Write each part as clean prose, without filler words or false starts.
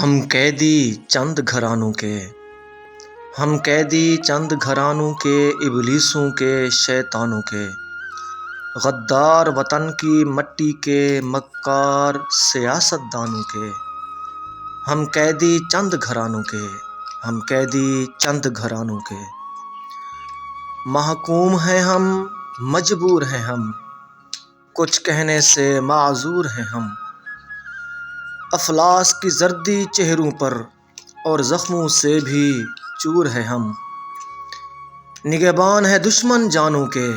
ہم قیدی چند گھرانوں کے، ہم قیدی چند گھرانوں کے، ابلیسوں کے، شیطانوں کے، غدار وطن کی مٹی کے، مکار سیاست دانوں کے۔ ہم قیدی چند گھرانوں کے، ہم قیدی چند گھرانوں کے۔ محکوم ہیں ہم، مجبور ہیں ہم، کچھ کہنے سے معذور ہیں ہم۔ افلاس کی زردی چہروں پر اور زخموں سے بھی چور ہے ہم۔ نگہبان ہے دشمن جانوں کے،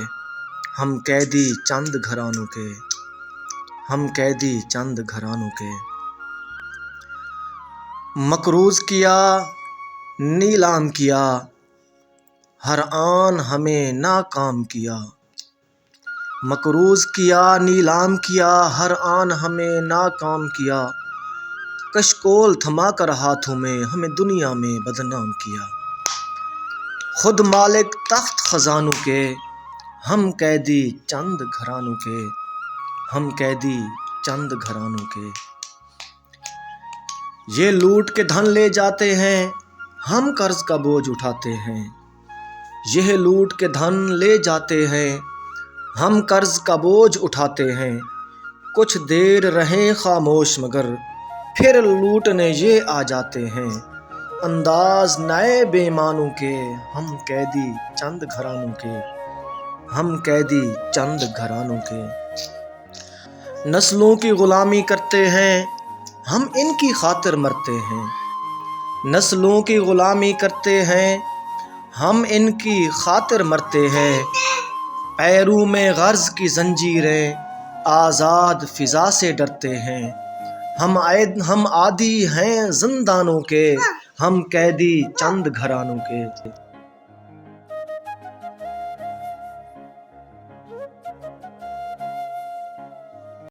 ہم قیدی چند گھرانوں کے، ہم قیدی چند گھرانوں کے۔ مقروض کیا، نیلام کیا، ہر آن ہمیں ناکام کیا۔ مقروض کیا، نیلام کیا، ہر آن ہمیں ناکام کیا۔ کشکول تھما کر ہاتھوں میں ہمیں دنیا میں بدنام کیا۔ خود مالک تخت خزانوں کے، ہم قیدی چند گھرانوں کے، ہم قیدی چند گھرانوں کے۔ یہ لوٹ کے دھن لے جاتے ہیں، ہم قرض کا بوجھ اٹھاتے ہیں۔ یہ لوٹ کے دھن لے جاتے ہیں، ہم قرض کا بوجھ اٹھاتے ہیں۔ کچھ دیر رہیں خاموش مگر پھر لوٹنے یہ آ جاتے ہیں۔ انداز نئے بے ایمانوں کے، ہم قیدی چند گھرانوں کے، ہم قیدی چند گھرانوں کے۔ نسلوں کی غلامی کرتے ہیں، ہم ان کی خاطر مرتے ہیں۔ نسلوں کی غلامی کرتے ہیں، ہم ان کی خاطر مرتے ہیں۔ پیروں میں غرض کی زنجیریں، آزاد فضا سے ڈرتے ہیں۔ ہم عادی ہیں زندانوں کے، ہم قیدی چند گھرانوں کے۔